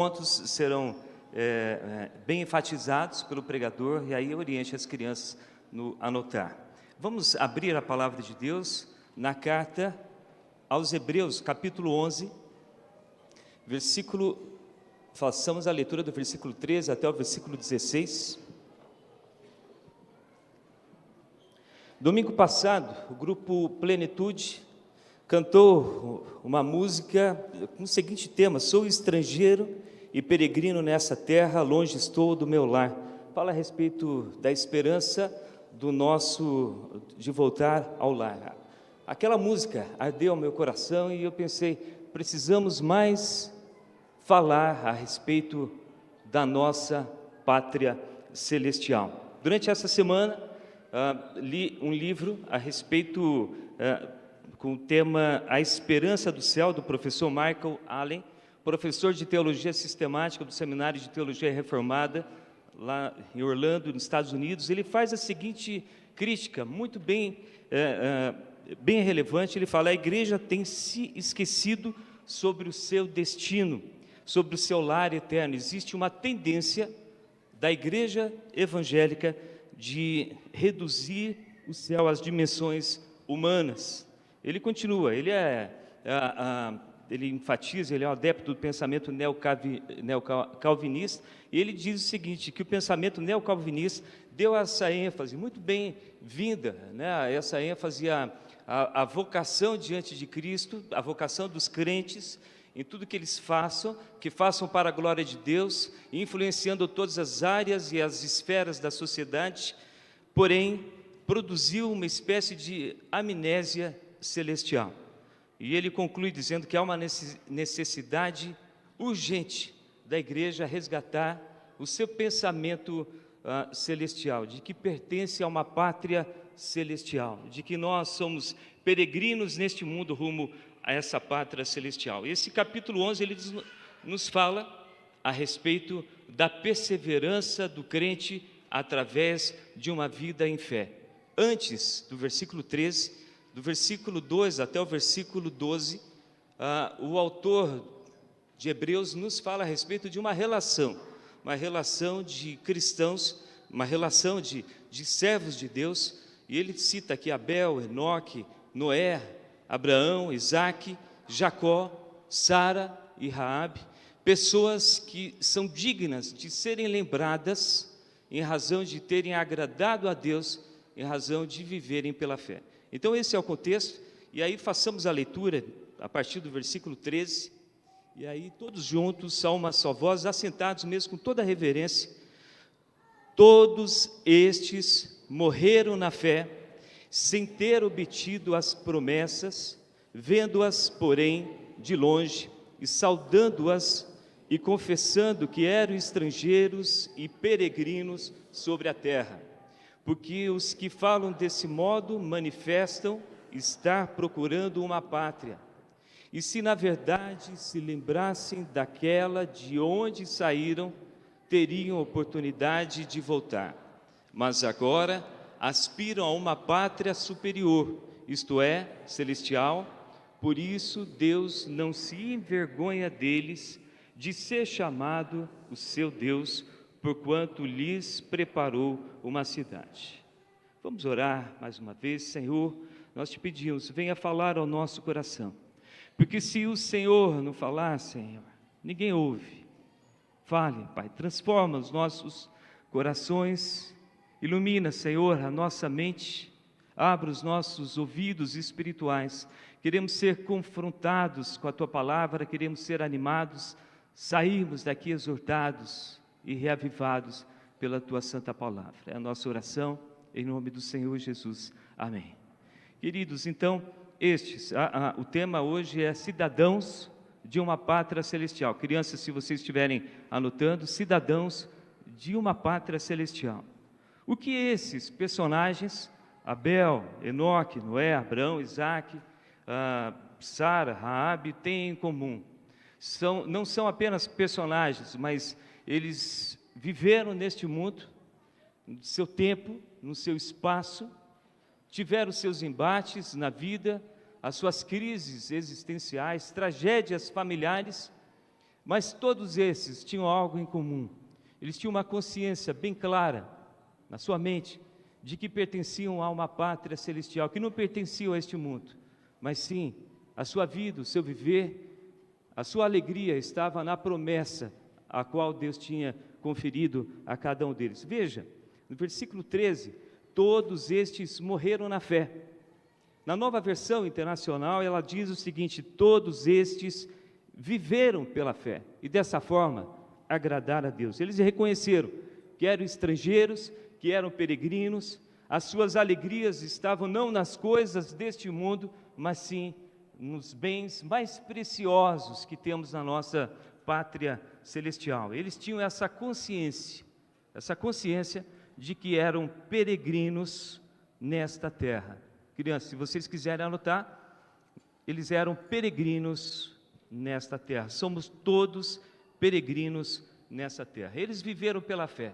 pontos serão bem enfatizados pelo pregador, e aí oriente as crianças no anotar. Vamos abrir a palavra de Deus na carta aos Hebreus, capítulo 11, façamos a leitura do versículo 13 até o versículo 16. Domingo passado, o grupo Plenitude cantou uma música com o seguinte tema: sou estrangeiro e peregrino nessa terra, longe estou do meu lar. Fala a respeito da esperança de voltar ao lar. Aquela música ardeu ao meu coração e eu pensei, precisamos mais falar a respeito da nossa pátria celestial. Durante essa semana, li um livro a respeito, com o tema A Esperança do Céu, do professor Michael Allen, professor de Teologia Sistemática do Seminário de Teologia Reformada, lá em Orlando, nos Estados Unidos. Ele faz a seguinte crítica, muito bem relevante. Ele fala: a igreja tem se esquecido sobre o seu destino, sobre o seu lar eterno. Existe uma tendência da igreja evangélica de reduzir o céu às dimensões humanas. Ele continua, ele enfatiza, ele é um adepto do pensamento neocalvinista, e ele diz o seguinte, que o pensamento neocalvinista deu essa ênfase muito bem vinda, né, essa ênfase à vocação diante de Cristo, a vocação dos crentes, em tudo que eles façam, que façam para a glória de Deus, influenciando todas as áreas e as esferas da sociedade, porém, produziu uma espécie de amnésia celestial. E ele conclui dizendo que há uma necessidade urgente da igreja resgatar o seu pensamento celestial, de que pertence a uma pátria celestial, de que nós somos peregrinos neste mundo rumo a essa pátria celestial. Esse capítulo 11, ele nos fala a respeito da perseverança do crente através de uma vida em fé. Antes do versículo 13, do versículo 2 até o versículo 12, o autor de Hebreus nos fala a respeito de uma relação de cristãos, uma relação de servos de Deus, e ele cita aqui Abel, Enoque, Noé, Abraão, Isaque, Jacó, Sara e Raabe, pessoas que são dignas de serem lembradas em razão de terem agradado a Deus, em razão de viverem pela fé. Então esse é o contexto, e aí façamos a leitura a partir do versículo 13, e aí todos juntos, a uma só voz, assentados mesmo com toda a reverência. Todos estes morreram na fé, sem ter obtido as promessas, vendo-as, porém, de longe, e saudando-as, e confessando que eram estrangeiros e peregrinos sobre a terra. Porque os que falam desse modo manifestam estar procurando uma pátria. E se na verdade se lembrassem daquela de onde saíram, teriam oportunidade de voltar. Mas agora aspiram a uma pátria superior, isto é, celestial. Por isso Deus não se envergonha deles, de ser chamado o seu Deus, porquanto lhes preparou uma cidade. Vamos orar mais uma vez. Senhor, nós te pedimos, venha falar ao nosso coração, porque se o Senhor não falar, Senhor, ninguém ouve. Fale, Pai, transforma os nossos corações, ilumina, Senhor, a nossa mente, abra os nossos ouvidos espirituais. Queremos ser confrontados com a Tua palavra, queremos ser animados, sairmos daqui exortados e reavivados pela Tua santa palavra. É a nossa oração, em nome do Senhor Jesus. Amém. Queridos, então, o tema hoje é cidadãos de uma pátria celestial. Crianças, se vocês estiverem anotando, cidadãos de uma pátria celestial. O que esses personagens, Abel, Enoque, Noé, Abraão, Isaque, Sara, Raabe, têm em comum? Não são apenas personagens, mas eles viveram neste mundo, no seu tempo, no seu espaço, tiveram seus embates na vida, as suas crises existenciais, tragédias familiares, Mas todos esses tinham algo em comum. Eles tinham uma consciência bem clara na sua mente de que pertenciam a uma pátria celestial, que não pertenciam a este mundo, mas sim, a sua vida, o seu viver, a sua alegria estava na promessa a qual Deus tinha conferido a cada um deles. Veja, no versículo 13, todos estes morreram na fé. Na Nova Versão Internacional, ela diz o seguinte: todos estes viveram pela fé, e dessa forma agradaram a Deus. Eles reconheceram que eram estrangeiros, que eram peregrinos, as suas alegrias estavam não nas coisas deste mundo, mas sim nos bens mais preciosos que temos na nossa pátria celestial. Eles tinham essa consciência de que eram peregrinos nesta terra. Crianças, se vocês quiserem anotar, eles eram peregrinos nesta terra. Somos todos peregrinos nessa terra. Eles viveram pela fé.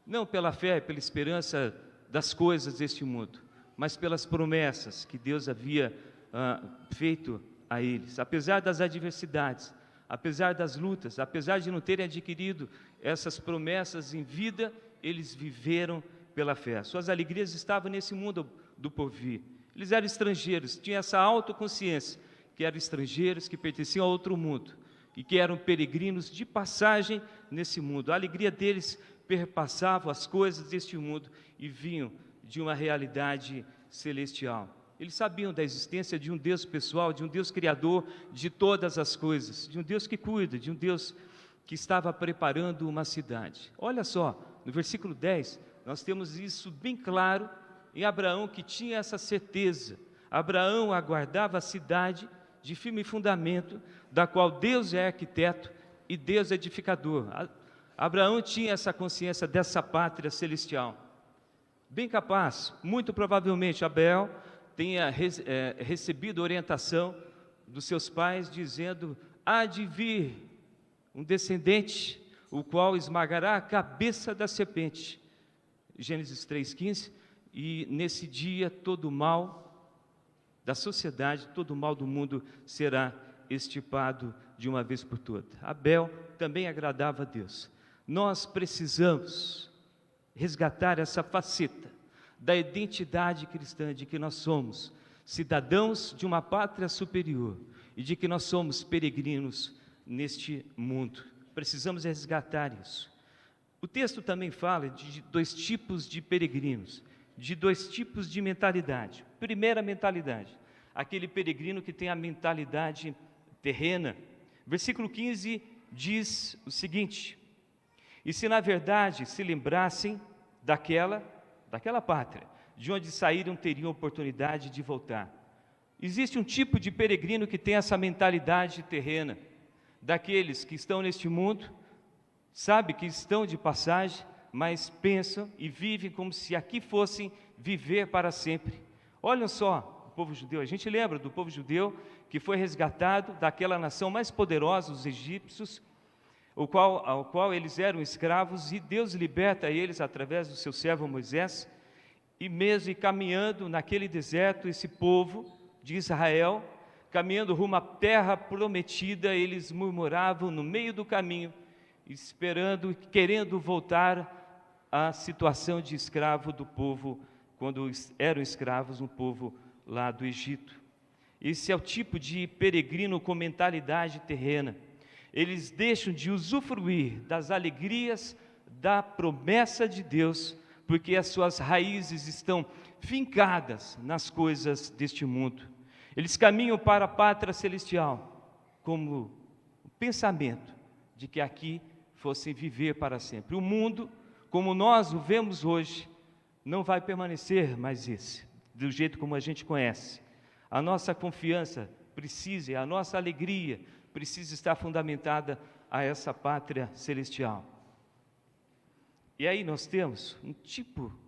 Não pela fé, pela esperança das coisas deste mundo, mas pelas promessas que Deus havia feito a eles. Apesar das adversidades, apesar das lutas, apesar de não terem adquirido essas promessas em vida, eles viveram pela fé. Suas alegrias estavam nesse mundo do porvir. Eles eram estrangeiros, tinham essa autoconsciência, que eram estrangeiros, que pertenciam a outro mundo, e que eram peregrinos de passagem nesse mundo. A alegria deles perpassavam as coisas deste mundo e vinham de uma realidade celestial. Eles sabiam da existência de um Deus pessoal, de um Deus criador de todas as coisas, de um Deus que cuida, de um Deus que estava preparando uma cidade. Olha só, no versículo 10, nós temos isso bem claro em Abraão, que tinha essa certeza. Abraão aguardava a cidade de firme fundamento, da qual Deus é arquiteto e Deus é edificador. Abraão tinha essa consciência dessa pátria celestial. Bem capaz, muito provavelmente, Abel tenha recebido orientação dos seus pais, dizendo: há de vir um descendente, o qual esmagará a cabeça da serpente. Gênesis 3,15. E nesse dia todo o mal da sociedade, todo o mal do mundo será extirpado de uma vez por todas. Abel também agradava a Deus. Nós precisamos resgatar essa faceta da identidade cristã, de que nós somos cidadãos de uma pátria superior e de que nós somos peregrinos neste mundo. Precisamos resgatar isso. O texto também fala de dois tipos de peregrinos, de dois tipos de mentalidade. Primeira mentalidade, aquele peregrino que tem a mentalidade terrena. Versículo 15 diz o seguinte: e se na verdade se lembrassem daquela pátria, de onde saíram, teriam oportunidade de voltar. Existe um tipo de peregrino que tem essa mentalidade terrena, daqueles que estão neste mundo, sabe que estão de passagem, mas pensam e vivem como se aqui fossem viver para sempre. Olhem só, o povo judeu, a gente lembra do povo judeu que foi resgatado daquela nação mais poderosa, os egípcios, ao qual eles eram escravos, e Deus liberta eles através do seu servo Moisés. E mesmo caminhando naquele deserto, esse povo de Israel, caminhando rumo à terra prometida, eles murmuravam no meio do caminho, esperando, querendo voltar à situação de escravo do povo, quando eram escravos no povo lá do Egito. Esse é o tipo de peregrino com mentalidade terrena. Eles deixam de usufruir das alegrias da promessa de Deus, porque as suas raízes estão fincadas nas coisas deste mundo. Eles caminham para a pátria celestial, como o pensamento de que aqui fossem viver para sempre. O mundo, como nós o vemos hoje, não vai permanecer mais do jeito como a gente conhece. A nossa confiança precisa, a nossa alegria precisa estar fundamentada a essa pátria celestial. E aí nós temos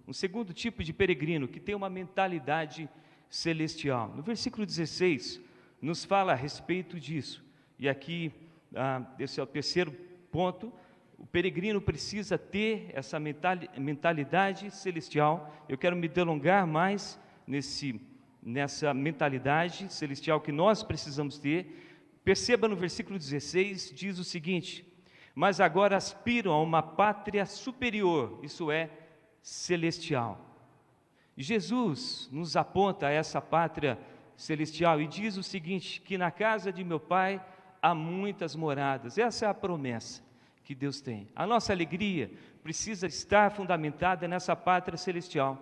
um segundo tipo de peregrino, que tem uma mentalidade celestial. No versículo 16, nos fala a respeito disso. E aqui, esse é o terceiro ponto: o peregrino precisa ter essa mentalidade celestial. Eu quero me delongar mais nessa mentalidade celestial que nós precisamos ter. Perceba no versículo 16, diz o seguinte: mas agora aspiram a uma pátria superior, isso é, celestial. Jesus nos aponta a essa pátria celestial e diz o seguinte, que na casa de meu Pai há muitas moradas. Essa é a promessa que Deus tem. A nossa alegria precisa estar fundamentada nessa pátria celestial.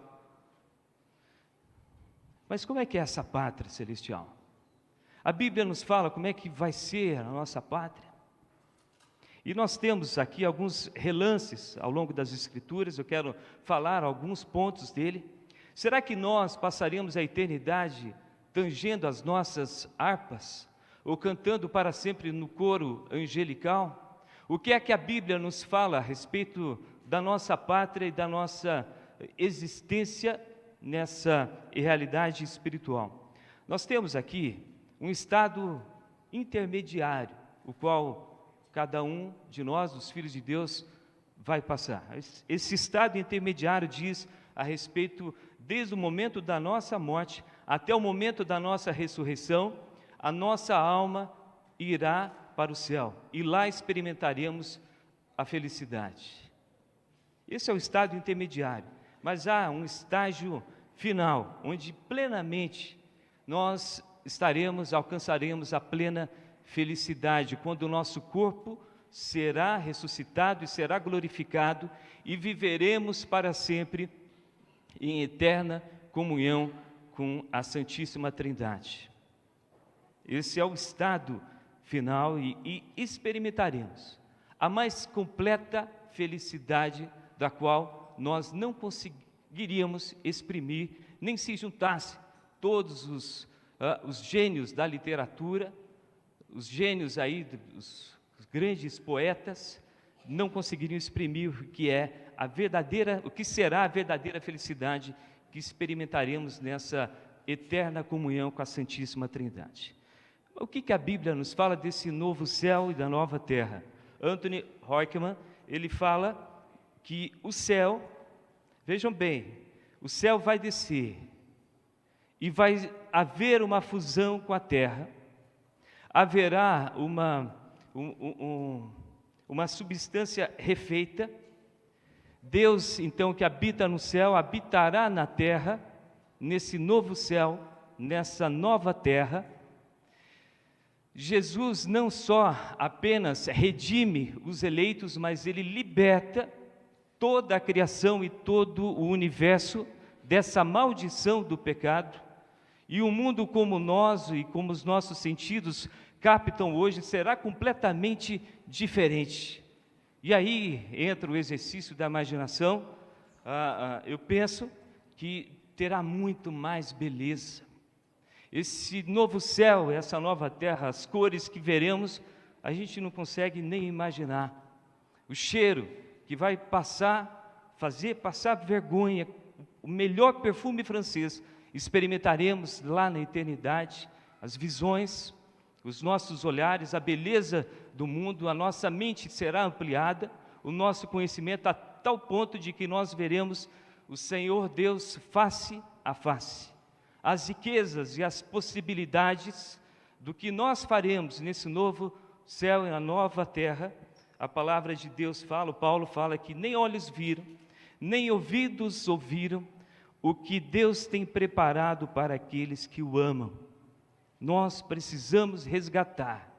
Mas como é que é essa pátria celestial? A Bíblia nos fala como é que vai ser a nossa pátria. E nós temos aqui alguns relances ao longo das Escrituras, eu quero falar alguns pontos dele. Será que nós passaremos a eternidade tangendo as nossas harpas, ou cantando para sempre no coro angelical? O que é que a Bíblia nos fala a respeito da nossa pátria e da nossa existência nessa realidade espiritual? Nós temos aqui um estado intermediário, o qual cada um de nós, os filhos de Deus, vai passar. Esse estado intermediário diz a respeito, desde o momento da nossa morte até o momento da nossa ressurreição, a nossa alma irá para o céu, e lá experimentaremos a felicidade. Esse é o estado intermediário, mas há um estágio final, onde plenamente nós alcançaremos a plena felicidade, quando o nosso corpo será ressuscitado e será glorificado, e viveremos para sempre em eterna comunhão com a Santíssima Trindade. Esse é o estado final e experimentaremos a mais completa felicidade, da qual nós não conseguiríamos exprimir, nem se juntasse todos os gênios da literatura, os gênios aí, os grandes poetas, não conseguiriam exprimir o que será a verdadeira felicidade que experimentaremos nessa eterna comunhão com a Santíssima Trindade. O que a Bíblia nos fala desse novo céu e da nova terra? Anthony Hoekman, ele fala que o céu, vejam bem, o céu vai descer e vai haver uma fusão com a terra, haverá uma substância refeita. Deus, então, que habita no céu, habitará na terra, nesse novo céu, nessa nova terra. Jesus não só apenas redime os eleitos, mas ele liberta toda a criação e todo o universo dessa maldição do pecado. E o mundo como nós e como os nossos sentidos captam hoje será completamente diferente. E aí entra o exercício da imaginação. Eu penso que terá muito mais beleza. Esse novo céu, essa nova terra, as cores que veremos, a gente não consegue nem imaginar. O cheiro que vai fazer passar vergonha, o melhor perfume francês, experimentaremos lá na eternidade, as visões, os nossos olhares, a beleza do mundo, a nossa mente será ampliada, o nosso conhecimento a tal ponto de que nós veremos o Senhor Deus face a face. As riquezas e as possibilidades do que nós faremos nesse novo céu e na nova terra, a palavra de Deus fala, Paulo fala que nem olhos viram, nem ouvidos ouviram, o que Deus tem preparado para aqueles que o amam. Nós precisamos resgatar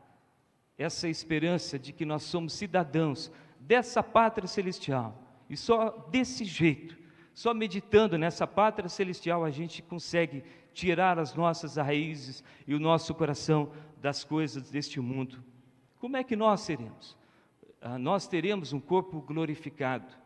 essa esperança de que nós somos cidadãos dessa pátria celestial, e só desse jeito, só meditando nessa pátria celestial, a gente consegue tirar as nossas raízes e o nosso coração das coisas deste mundo. Como é que nós seremos? Nós teremos um corpo glorificado,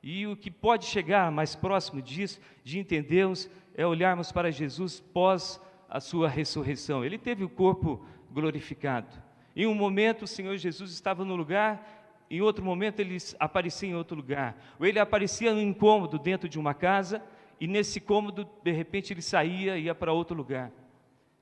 e o que pode chegar mais próximo disso, de entendermos, é olharmos para Jesus pós a sua ressurreição. Ele teve o corpo glorificado. Em um momento o Senhor Jesus estava no lugar, em outro momento ele aparecia em outro lugar, ou ele aparecia em um cômodo dentro de uma casa, e nesse cômodo de repente ele saía e ia para outro lugar.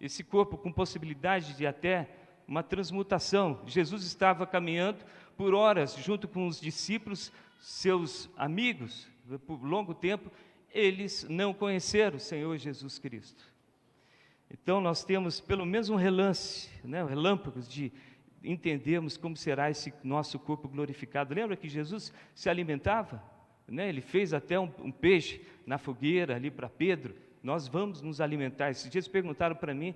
Esse corpo com possibilidade de até uma transmutação. Jesus estava caminhando por horas junto com os discípulos, seus amigos, por longo tempo. Eles não conheceram o Senhor Jesus Cristo. Então nós temos pelo menos um relance, né, relâmpagos de entendermos como será esse nosso corpo glorificado. Lembra que Jesus se alimentava? Né? Ele fez até um peixe na fogueira ali para Pedro. Nós vamos nos alimentar. Esses dias perguntaram para mim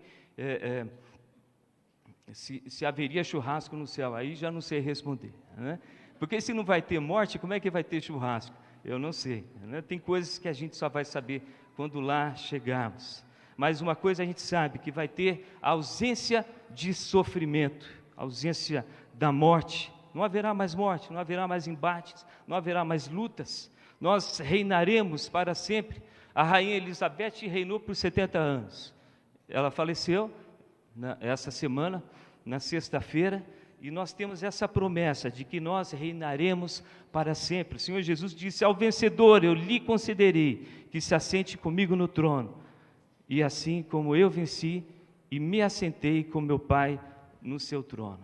se haveria churrasco no céu. Aí já não sei responder, né? Porque se não vai ter morte, como é que vai ter churrasco? Eu não sei, né? Tem coisas que a gente só vai saber quando lá chegarmos. Mas uma coisa a gente sabe, que vai ter a ausência de sofrimento, a ausência da morte. Não haverá mais morte, não haverá mais embates, não haverá mais lutas. Nós reinaremos para sempre. A rainha Elizabeth reinou por 70 anos. Ela faleceu essa semana, na sexta-feira, e nós temos essa promessa de que nós reinaremos para sempre. O Senhor Jesus disse: ao vencedor eu lhe concederei que se assente comigo no trono. E assim como eu venci e me assentei com meu Pai no seu trono.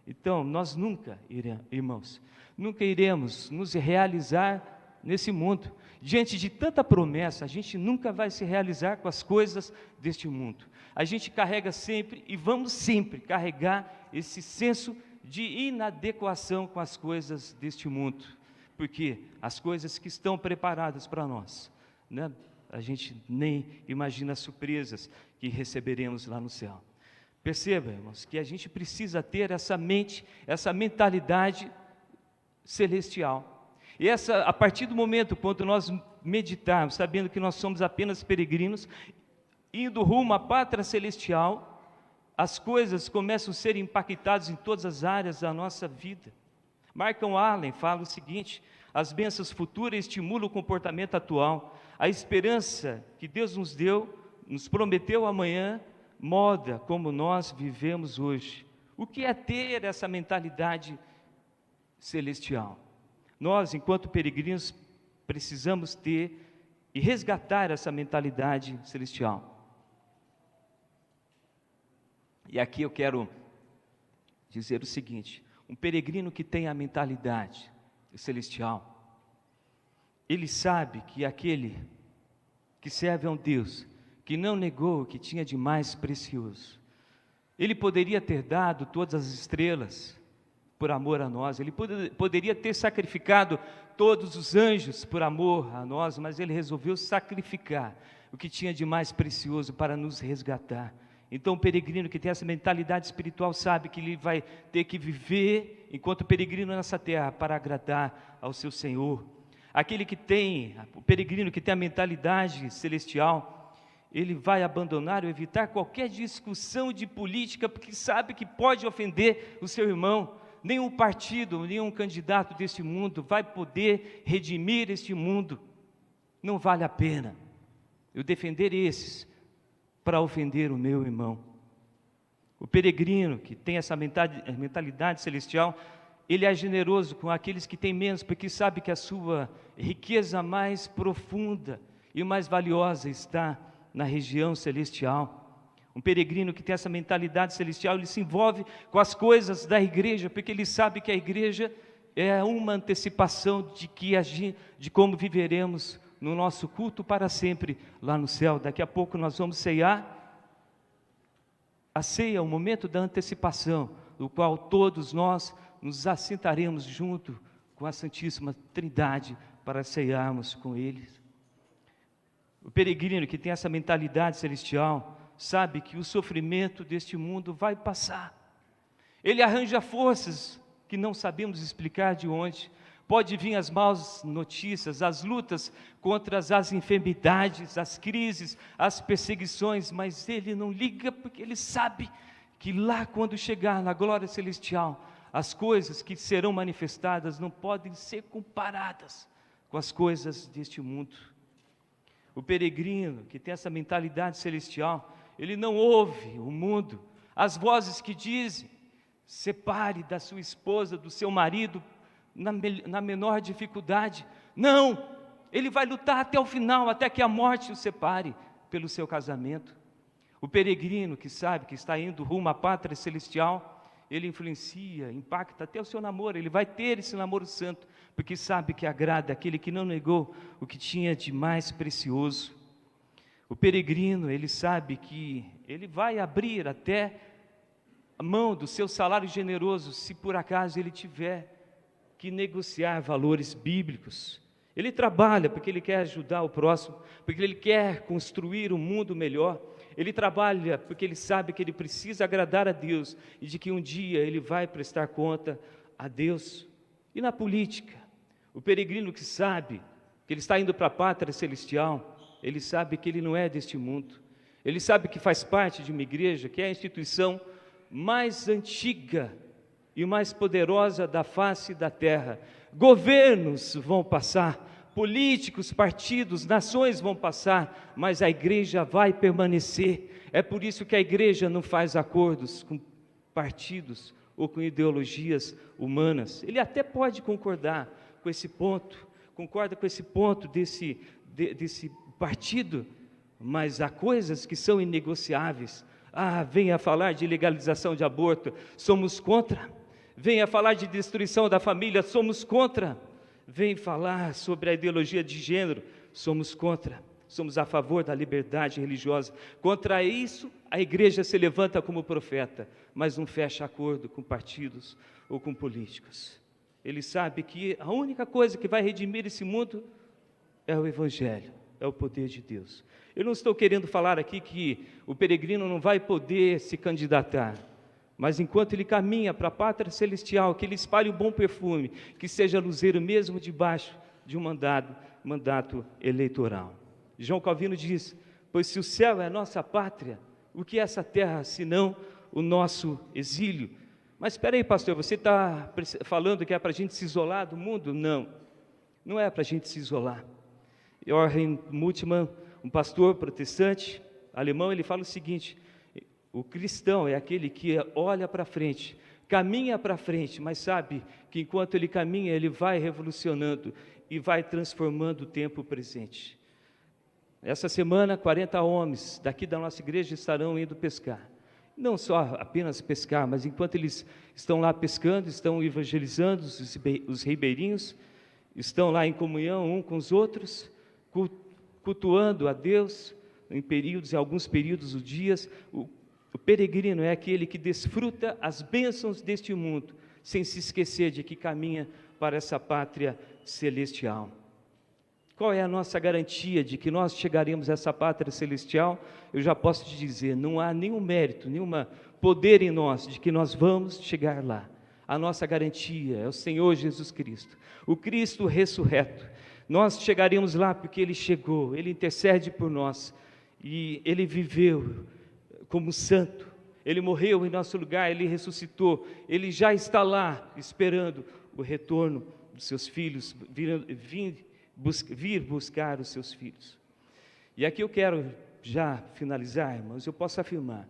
Então, nós nunca iremos, irmãos, nunca iremos nos realizar nesse mundo. Diante de tanta promessa, a gente nunca vai se realizar com as coisas deste mundo. A gente carrega sempre e vamos sempre carregar esse senso de inadequação com as coisas deste mundo. Porque as coisas que estão preparadas para nós, né, a gente nem imagina as surpresas que receberemos lá no céu. Perceba, irmãos, que a gente precisa ter essa mente, essa mentalidade celestial. E a partir do momento quando nós meditarmos, sabendo que nós somos apenas peregrinos, indo rumo à pátria celestial, as coisas começam a ser impactadas em todas as áreas da nossa vida. Markham Allen fala o seguinte: as bênçãos futuras estimulam o comportamento atual. A esperança que Deus nos deu, nos prometeu amanhã, molda como nós vivemos hoje. O que é ter essa mentalidade celestial? Nós, enquanto peregrinos, precisamos ter e resgatar essa mentalidade celestial. E aqui eu quero dizer o seguinte: um peregrino que tem a mentalidade celestial, ele sabe que aquele que serve a um Deus que não negou o que tinha de mais precioso, ele poderia ter dado todas as estrelas por amor a nós, ele poderia ter sacrificado todos os anjos por amor a nós, mas ele resolveu sacrificar o que tinha de mais precioso para nos resgatar. Então o peregrino que tem essa mentalidade espiritual sabe que ele vai ter que viver enquanto peregrino nessa terra para agradar ao seu Senhor. O peregrino que tem a mentalidade celestial, ele vai abandonar ou evitar qualquer discussão de política, porque sabe que pode ofender o seu irmão. Nenhum partido, nenhum candidato deste mundo vai poder redimir este mundo. Não vale a pena eu defender esses para ofender o meu irmão. O peregrino que tem essa mentalidade celestial, ele é generoso com aqueles que têm menos, porque sabe que a sua riqueza mais profunda e mais valiosa está na região celestial. Um peregrino que tem essa mentalidade celestial, ele se envolve com as coisas da igreja, porque ele sabe que a igreja é uma antecipação de como viveremos no nosso culto para sempre lá no céu. Daqui a pouco nós vamos ceiar. A ceia é o momento da antecipação, no qual todos nós nos assentaremos junto com a Santíssima Trindade para cearmos com eles. O peregrino que tem essa mentalidade celestial sabe que o sofrimento deste mundo vai passar. Ele arranja forças que não sabemos explicar de onde. Pode vir as más notícias, as lutas contra as enfermidades, as crises, as perseguições, mas ele não liga, porque ele sabe que lá quando chegar na glória celestial, as coisas que serão manifestadas não podem ser comparadas com as coisas deste mundo. O peregrino que tem essa mentalidade celestial, ele não ouve o mundo, as vozes que dizem: separe da sua esposa, do seu marido, na menor dificuldade. Não, ele vai lutar até o final, até que a morte o separe pelo seu casamento. O peregrino que sabe que está indo rumo à pátria celestial, ele influencia, impacta até o seu namoro. Ele vai ter esse namoro santo, porque sabe que agrada aquele que não negou o que tinha de mais precioso. O peregrino, ele sabe que ele vai abrir até a mão do seu salário generoso, se por acaso ele tiver que negociar valores bíblicos. Ele trabalha porque ele quer ajudar o próximo, porque ele quer construir um mundo melhor. Ele trabalha porque ele sabe que ele precisa agradar a Deus e de que um dia ele vai prestar conta a Deus. E na política, o peregrino que sabe que ele está indo para a pátria celestial, ele sabe que ele não é deste mundo. Ele sabe que faz parte de uma igreja que é a instituição mais antiga e mais poderosa da face da terra. Governos vão passar, políticos, partidos, nações vão passar, mas a igreja vai permanecer. É por isso que a igreja não faz acordos com partidos ou com ideologias humanas. Ele até pode concordar com esse ponto, concorda com esse ponto desse partido, mas há coisas que são inegociáveis. Venha falar de legalização de aborto, somos contra. Venha falar de destruição da família, somos contra. Vem falar sobre a ideologia de gênero, somos contra. Somos a favor da liberdade religiosa. Contra isso, a igreja se levanta como profeta, mas não fecha acordo com partidos ou com políticos. Ele sabe que a única coisa que vai redimir esse mundo é o Evangelho, é o poder de Deus. Eu não estou querendo falar aqui que o peregrino não vai poder se candidatar, mas enquanto ele caminha para a pátria celestial, que ele espalhe um bom perfume, que seja luzeiro mesmo debaixo de um mandato eleitoral. João Calvino diz: pois se o céu é a nossa pátria, o que é essa terra senão o nosso exílio? Mas espera aí, pastor, você está falando que é para a gente se isolar do mundo? Não, não é para a gente se isolar. Joachim Muthmann, um pastor protestante alemão, ele fala o seguinte: o cristão é aquele que olha para frente, caminha para frente, mas sabe que enquanto ele caminha, ele vai revolucionando e vai transformando o tempo presente. Essa semana, 40 homens daqui da nossa igreja estarão indo pescar. Não só apenas pescar, mas enquanto eles estão lá pescando, estão evangelizando os ribeirinhos, estão lá em comunhão um com os outros, cultuando a Deus em alguns períodos dos dias. O peregrino é aquele que desfruta as bênçãos deste mundo, sem se esquecer de que caminha para essa pátria celestial. Qual é a nossa garantia de que nós chegaremos a essa pátria celestial? Eu já posso te dizer, não há nenhum mérito, nenhum poder em nós de que nós vamos chegar lá. A nossa garantia é o Senhor Jesus Cristo, o Cristo ressurreto. Nós chegaremos lá porque Ele chegou, Ele intercede por nós, e Ele viveu como santo, Ele morreu em nosso lugar, Ele ressuscitou, Ele já está lá esperando o retorno dos seus filhos, vir buscar os seus filhos. E aqui eu quero já finalizar, irmãos. Eu posso afirmar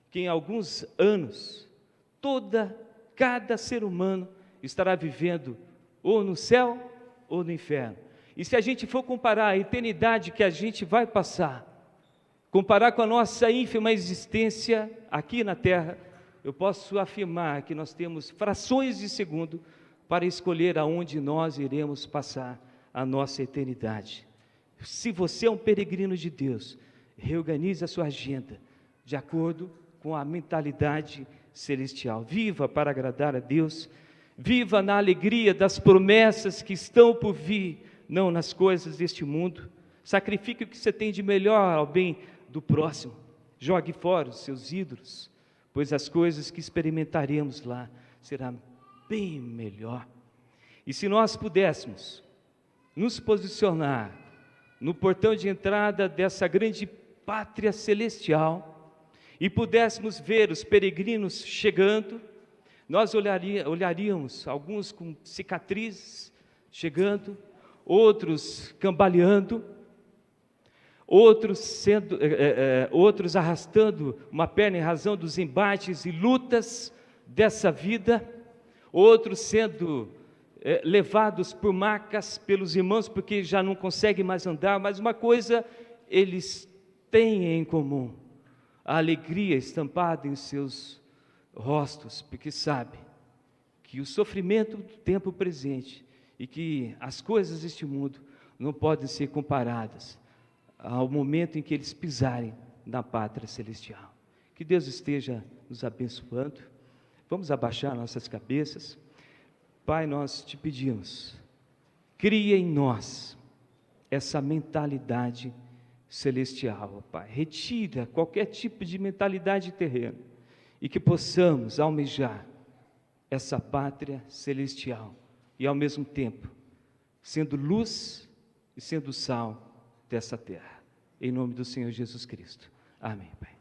que em alguns anos, cada ser humano estará vivendo ou no céu ou no inferno. E se a gente for comparar a eternidade que a gente vai passar, comparar com a nossa ínfima existência aqui na terra, eu posso afirmar que nós temos frações de segundo para escolher aonde nós iremos passar a nossa eternidade. Se você é um peregrino de Deus, reorganize a sua agenda de acordo com a mentalidade celestial. Viva para agradar a Deus, viva na alegria das promessas que estão por vir, não nas coisas deste mundo. Sacrifique o que você tem de melhor ao bem do próximo. Jogue fora os seus ídolos, pois as coisas que experimentaremos lá serão bem melhor. E se nós pudéssemos nos posicionar no portão de entrada dessa grande pátria celestial e pudéssemos ver os peregrinos chegando, nós olharíamos alguns com cicatrizes chegando, outros cambaleando, outros arrastando uma perna em razão dos embates e lutas dessa vida, outros sendo levados por macas pelos irmãos, porque já não conseguem mais andar. Mas uma coisa eles têm em comum: a alegria estampada em seus rostos, porque sabem que o sofrimento do tempo presente e que as coisas deste mundo não podem ser comparadas ao momento em que eles pisarem na pátria celestial. Que Deus esteja nos abençoando. Vamos abaixar nossas cabeças. Pai, nós te pedimos, cria em nós essa mentalidade celestial, Pai. Retira qualquer tipo de mentalidade terrena e que possamos almejar essa pátria celestial e, ao mesmo tempo, sendo luz e sendo sal dessa terra. Em nome do Senhor Jesus Cristo. Amém, Pai.